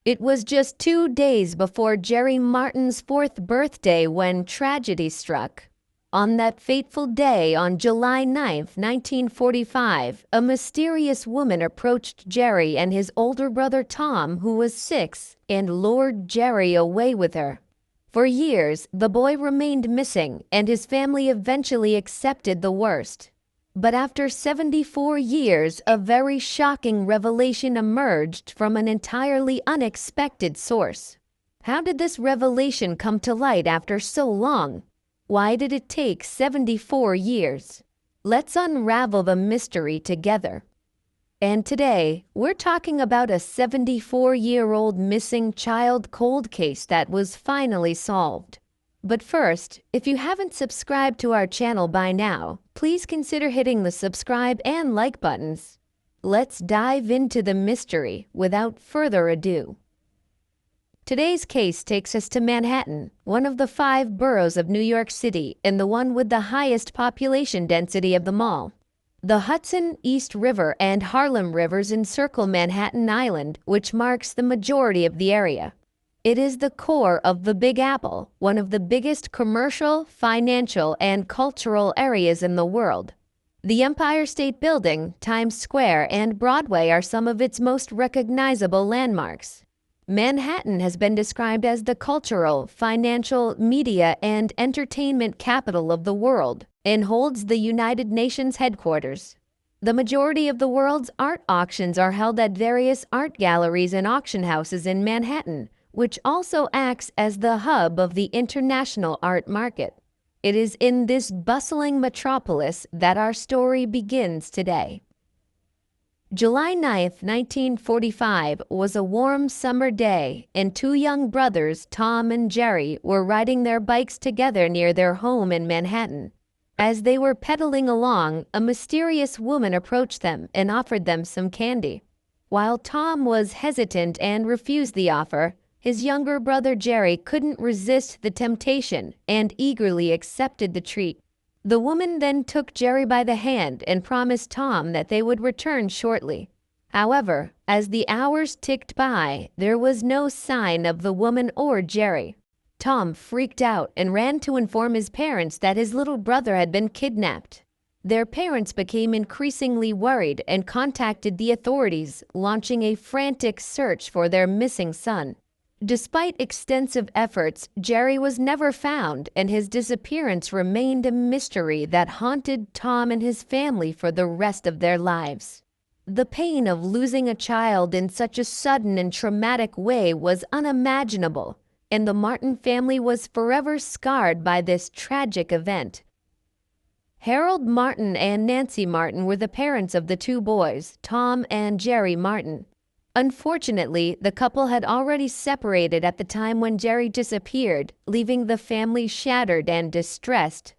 It was just 2 days before Jerry Martin's 4th birthday when tragedy struck. On that fateful day on July 9th, 1945, a mysterious woman approached Jerry and his older brother Tom, who was 6, and lured Jerry away with her. For years, the boy remained missing, and his family eventually accepted the worst. But after 74 years, a very shocking revelation emerged from an entirely unexpected source. How did this revelation come to light after so long? Why did it take 74 years? Let's unravel the mystery together. And today, we're talking about a 74-year-old missing child cold case that was finally solved. But first, if you haven't subscribed to our channel by now, please consider hitting the subscribe and like buttons. Let's dive into the mystery without further ado. Today's case takes us to Manhattan, one of the 5 boroughs of New York City and the one with the highest population density of them all. The Hudson, East River, and Harlem rivers encircle Manhattan Island, which marks the majority of the area. It is the core of the Big Apple, one of the biggest commercial, financial, and cultural areas in the world. The Empire State Building, Times Square, and Broadway are some of its most recognizable landmarks. Manhattan has been described as the cultural, financial, media, and entertainment capital of the world and holds the United Nations headquarters. The majority of the world's art auctions are held at various art galleries and auction houses in Manhattan, which also acts as the hub of the international art market. It is in this bustling metropolis that our story begins today. July 9th, 1945 was a warm summer day, and 2 young brothers, Tom and Jerry, were riding their bikes together near their home in Manhattan. As they were pedaling along, a mysterious woman approached them and offered them some candy. While Tom was hesitant and refused the offer, his younger brother Jerry couldn't resist the temptation and eagerly accepted the treat. The woman then took Jerry by the hand and promised Tom that they would return shortly. However, as the hours ticked by, there was no sign of the woman or Jerry. Tom freaked out and ran to inform his parents that his little brother had been kidnapped. Their parents became increasingly worried and contacted the authorities, launching a frantic search for their missing son. Despite extensive efforts, Jerry was never found, and his disappearance remained a mystery that haunted Tom and his family for the rest of their lives. The pain of losing a child in such a sudden and traumatic way was unimaginable, and the Martin family was forever scarred by this tragic event. Harold Martin and Nancy Martin were the parents of the 2 boys, Tom and Jerry Martin. Unfortunately, the couple had already separated at the time when Jerry disappeared, leaving the family shattered and distressed.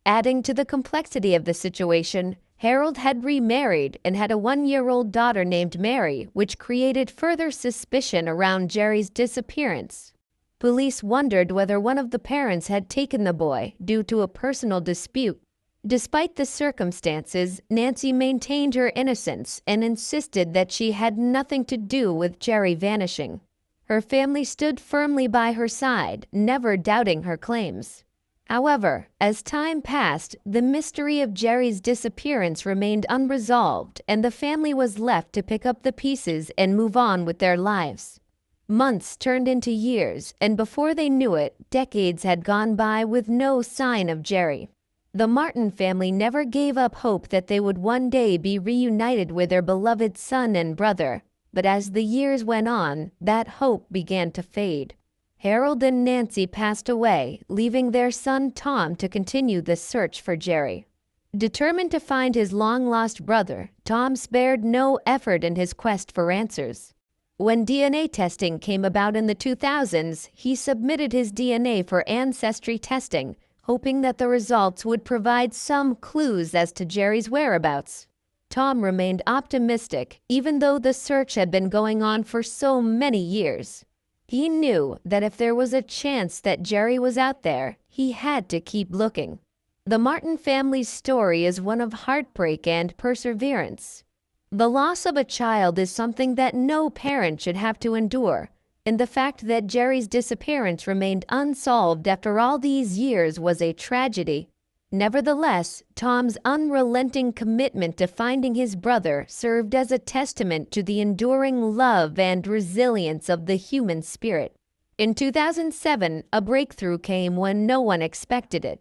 Adding to the complexity of the situation, Harold had remarried and had a 1-year-old daughter named Mary, which created further suspicion around Jerry's disappearance. Police wondered whether one of the parents had taken the boy due to a personal dispute. Despite the circumstances, Nancy maintained her innocence and insisted that she had nothing to do with Jerry vanishing. Her family stood firmly by her side, never doubting her claims. However, as time passed, the mystery of Jerry's disappearance remained unresolved, and the family was left to pick up the pieces and move on with their lives. Months turned into years, and before they knew it, decades had gone by with no sign of Jerry. The Martin family never gave up hope that they would one day be reunited with their beloved son and brother, but as the years went on, that hope began to fade. Harold and Nancy passed away, leaving their son Tom to continue the search for Jerry. Determined to find his long-lost brother, Tom spared no effort in his quest for answers. When DNA testing came about in the 2000s, he submitted his DNA for ancestry testing, hoping that the results would provide some clues as to Jerry's whereabouts. Tom remained optimistic, even though the search had been going on for so many years. He knew that if there was a chance that Jerry was out there, he had to keep looking. The Martin family's story is one of heartbreak and perseverance. The loss of a child is something that no parent should have to endure, and the fact that Jerry's disappearance remained unsolved after all these years was a tragedy. Nevertheless, Tom's unrelenting commitment to finding his brother served as a testament to the enduring love and resilience of the human spirit. In 2007, a breakthrough came when no one expected it.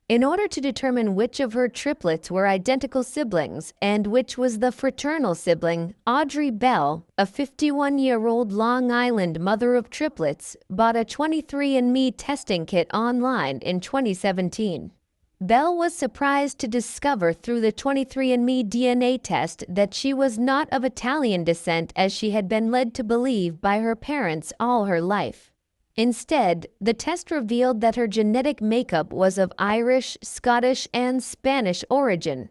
In order to determine which of her triplets were identical siblings and which was the fraternal sibling, Audrey Bell, a 51-year-old Long Island mother of triplets, bought a 23andMe testing kit online in 2017. Bell was surprised to discover through the 23andMe DNA test that she was not of Italian descent as she had been led to believe by her parents all her life. Instead, the test revealed that her genetic makeup was of Irish, Scottish, and Spanish origin.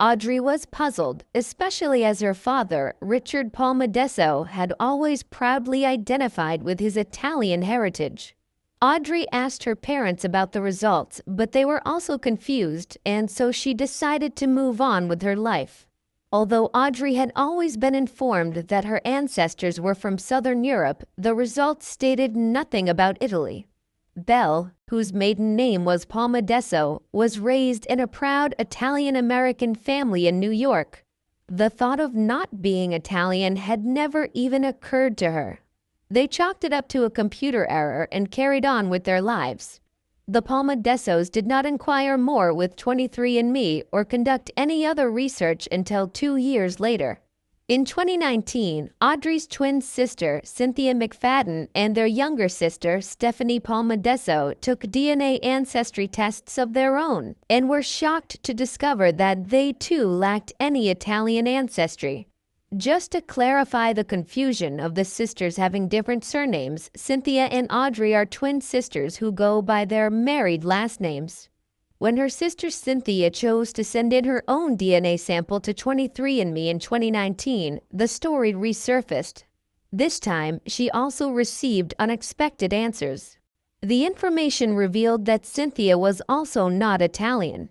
Audrey was puzzled, especially as her father, Richard Palmadesso, had always proudly identified with his Italian heritage. Audrey asked her parents about the results, but they were also confused, and so she decided to move on with her life. Although Audrey had always been informed that her ancestors were from Southern Europe, the results stated nothing about Italy. Bell, whose maiden name was Palmadesso, was raised in a proud Italian-American family in New York. The thought of not being Italian had never even occurred to her. They chalked it up to a computer error and carried on with their lives. The Palmadessos did not inquire more with 23andMe or conduct any other research until 2 years later. In 2019, Audrey's twin sister, Cynthia McFadden, and their younger sister, Stephanie Palmadesso, took DNA ancestry tests of their own and were shocked to discover that they too lacked any Italian ancestry. Just to clarify the confusion of the sisters having different surnames, Cynthia and Audrey are twin sisters who go by their married last names. When her sister Cynthia chose to send in her own DNA sample to 23andMe in 2019, the story resurfaced. This time, she also received unexpected answers. The information revealed that Cynthia was also not Italian.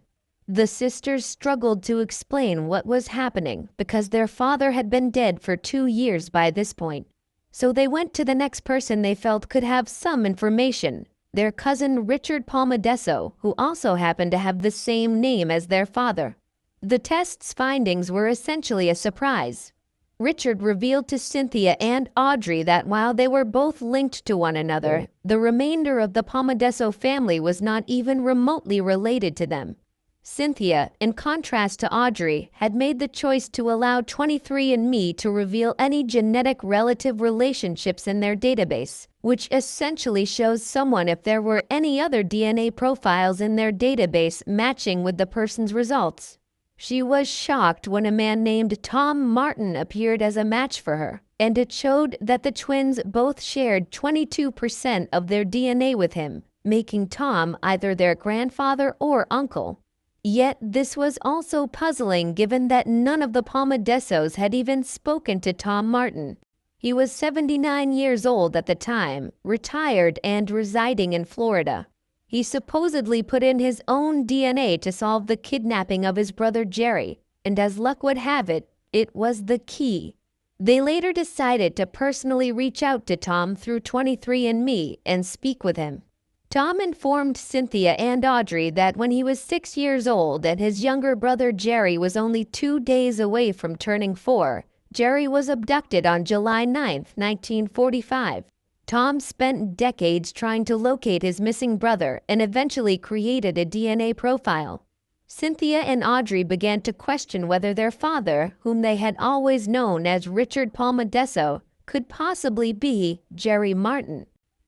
The sisters struggled to explain what was happening because their father had been dead for 2 years by this point. So they went to the next person they felt could have some information, their cousin Richard Palmadesso, who also happened to have the same name as their father. The test's findings were essentially a surprise. Richard revealed to Cynthia and Audrey that while they were both linked to one another, the remainder of the Palmadesso family was not even remotely related to them. Cynthia, in contrast to Audrey, had made the choice to allow 23andMe to reveal any genetic relative relationships in their database, which essentially shows someone if there were any other DNA profiles in their database matching with the person's results. She was shocked when a man named Tom Martin appeared as a match for her, and it showed that the twins both shared 22% of their DNA with him, making Tom either their grandfather or uncle. Yet this was also puzzling given that none of the Palmadessos had even spoken to Tom Martin. He was 79 years old at the time, retired and residing in Florida. He supposedly put in his own DNA to solve the kidnapping of his brother Jerry, and as luck would have it, it was the key. They later decided to personally reach out to Tom through 23andMe and speak with him. Tom informed Cynthia and Audrey that when he was 6 years old and his younger brother Jerry was only 2 days away from turning 4, Jerry was abducted on July 9, 1945. Tom spent decades trying to locate his missing brother and eventually created a DNA profile. Cynthia and Audrey began to question whether their father, whom they had always known as Richard Palmadesso, could possibly be Jerry Martin.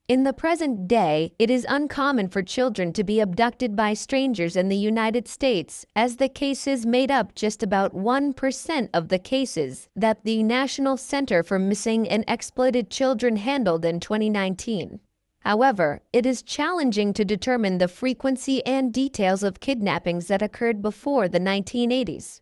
In the present day, it is uncommon for children to be abducted by strangers in the United States, as the cases made up just about 1% of the cases that the National Center for Missing and Exploited Children handled in 2019. However, it is challenging to determine the frequency and details of kidnappings that occurred before the 1980s.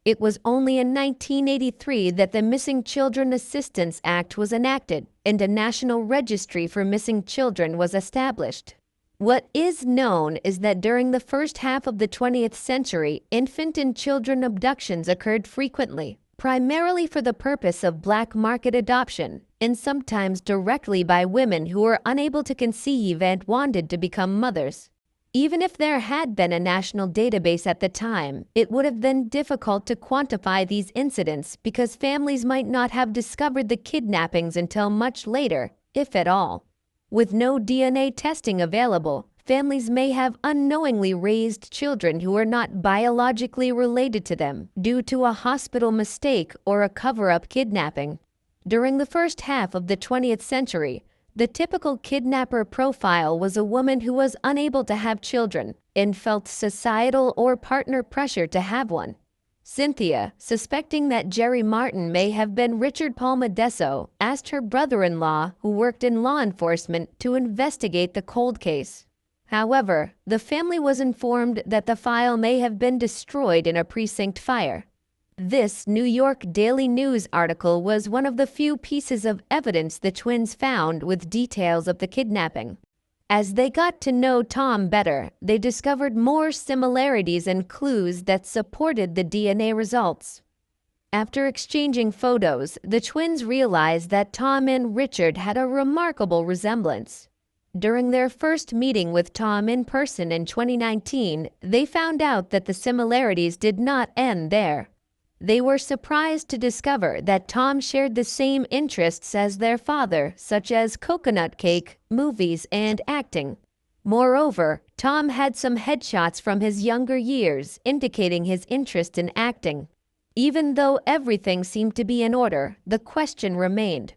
It was only in 1983 that the Missing Children Assistance Act was enacted and a national registry for missing children was established. What is known is that during the first half of the 20th century, infant and children abductions occurred frequently, primarily for the purpose of black market adoption, and sometimes directly by women who were unable to conceive and wanted to become mothers. Even if there had been a national database at the time, it would have been difficult to quantify these incidents because families might not have discovered the kidnappings until much later, if at all. With no DNA testing available, families may have unknowingly raised children who are not biologically related to them due to a hospital mistake or a cover-up kidnapping. During the first half of the 20th century, the typical kidnapper profile was a woman who was unable to have children and felt societal or partner pressure to have one. Cynthia, suspecting that Jerry Martin may have been Richard Palmadesso, asked her brother-in-law, who worked in law enforcement, to investigate the cold case. However, the family was informed that the file may have been destroyed in a precinct fire. This New York Daily News article was one of the few pieces of evidence the twins found with details of the kidnapping. As they got to know Tom better, they discovered more similarities and clues that supported the DNA results. After exchanging photos, the twins realized that Tom and Richard had a remarkable resemblance. During their first meeting with Tom in person in 2019, they found out that the similarities did not end there. They were surprised to discover that Tom shared the same interests as their father, such as coconut cake, movies, and acting. Moreover, Tom had some headshots from his younger years indicating his interest in acting. Even though everything seemed to be in order, the question remained.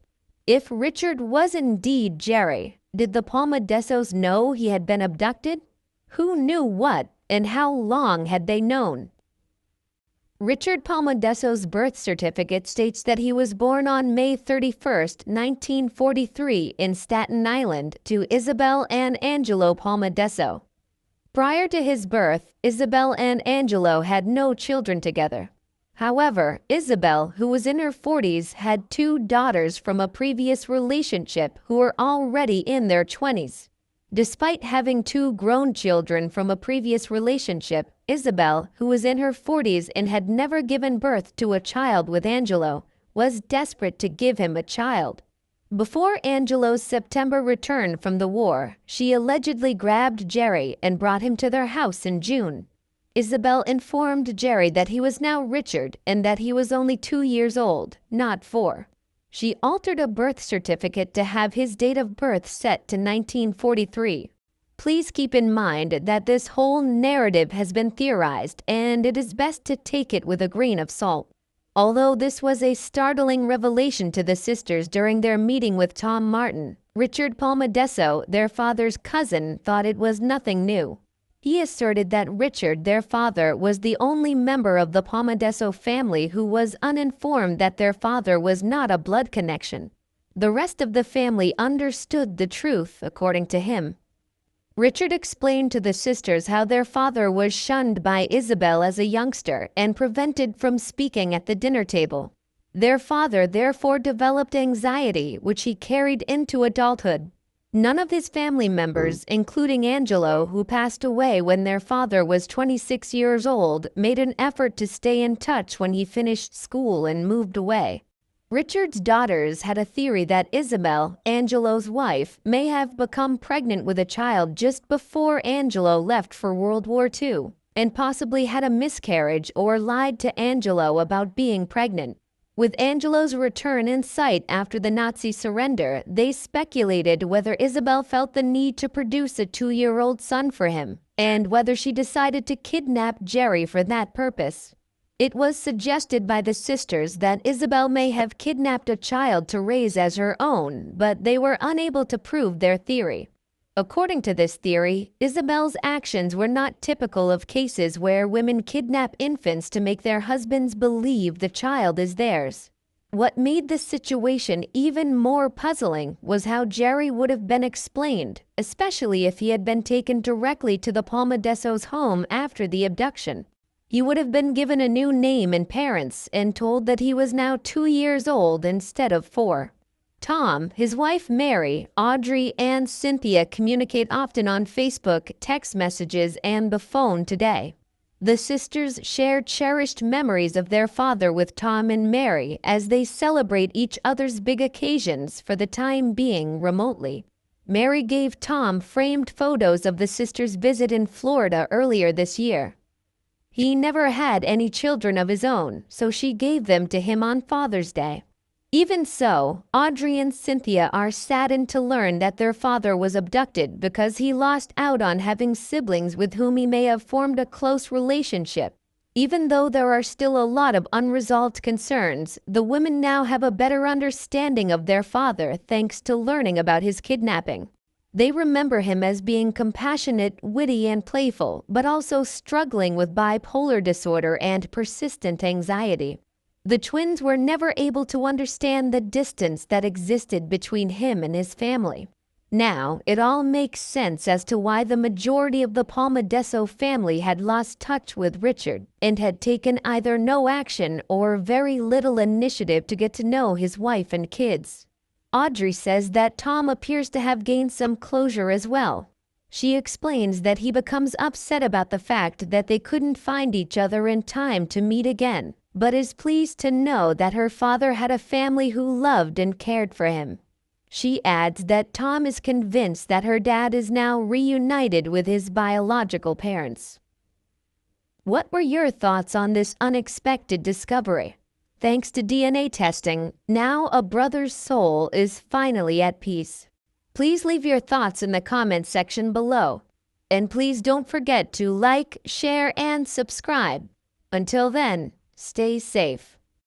If Richard was indeed Jerry, did the Palmadessos know he had been abducted? Who knew what, and how long had they known? Richard Palmadesso's birth certificate states that he was born on May 31, 1943 in Staten Island to Isabel and Angelo Palmadesso. Prior to his birth, Isabel and Angelo had no children together. However, Isabel, who was in her 40s, had 2 daughters from a previous relationship who were already in their 20s. Despite having 2 grown children from a previous relationship, Isabel, who was in her 40s and had never given birth to a child with Angelo, was desperate to give him a child. Before Angelo's September return from the war, she allegedly grabbed Jerry and brought him to their house in June. Isabel informed Jerry that he was now Richard and that he was only 2 years old, not 4. She altered a birth certificate to have his date of birth set to 1943. Please keep in mind that this whole narrative has been theorized, and it is best to take it with a grain of salt. Although this was a startling revelation to the sisters during their meeting with Tom Martin, Richard Palmadesso, their father's cousin, thought it was nothing new. He asserted that Richard, their father, was the only member of the Palmadesso family who was uninformed that their father was not a blood connection. The rest of the family understood the truth, according to him. Richard explained to the sisters how their father was shunned by Isabel as a youngster and prevented from speaking at the dinner table. Their father therefore developed anxiety, which he carried into adulthood. None of his family members, including Angelo, who passed away when their father was 26 years old, made an effort to stay in touch when he finished school and moved away. Richard's daughters had a theory that Isabel, Angelo's wife, may have become pregnant with a child just before Angelo left for World War II, and possibly had a miscarriage or lied to Angelo about being pregnant. With Angelo's return in sight after the Nazi surrender, they speculated whether Isabel felt the need to produce a 2-year-old son for him, and whether she decided to kidnap Jerry for that purpose. It was suggested by the sisters that Isabel may have kidnapped a child to raise as her own, but they were unable to prove their theory. According to this theory, Isabel's actions were not typical of cases where women kidnap infants to make their husbands believe the child is theirs. What made this situation even more puzzling was how Jerry would have been explained, especially if he had been taken directly to the Palmadessos' home after the abduction. He would have been given a new name and parents and told that he was now 2 years old instead of 4. Tom, his wife Mary, Audrey, and Cynthia communicate often on Facebook, text messages, and the phone today. The sisters share cherished memories of their father with Tom and Mary as they celebrate each other's big occasions for the time being remotely. Mary gave Tom framed photos of the sisters' visit in Florida earlier this year. He never had any children of his own, so she gave them to him on Father's Day. Even so, Audrey and Cynthia are saddened to learn that their father was abducted because he lost out on having siblings with whom he may have formed a close relationship. Even though there are still a lot of unresolved concerns, the women now have a better understanding of their father thanks to learning about his kidnapping. They remember him as being compassionate, witty, and playful, but also struggling with bipolar disorder and persistent anxiety. The twins were never able to understand the distance that existed between him and his family. Now, it all makes sense as to why the majority of the Palmadesso family had lost touch with Richard and had taken either no action or very little initiative to get to know his wife and kids. Audrey says that Tom appears to have gained some closure as well. She explains that he becomes upset about the fact that they couldn't find each other in time to meet again, but is pleased to know that her father had a family who loved and cared for him. She adds that Tom is convinced that her dad is now reunited with his biological parents. What were your thoughts on this unexpected discovery? Thanks to DNA testing, now a brother's soul is finally at peace. Please leave your thoughts in the comments section below. And please don't forget to like, share, and subscribe. Until then, stay safe.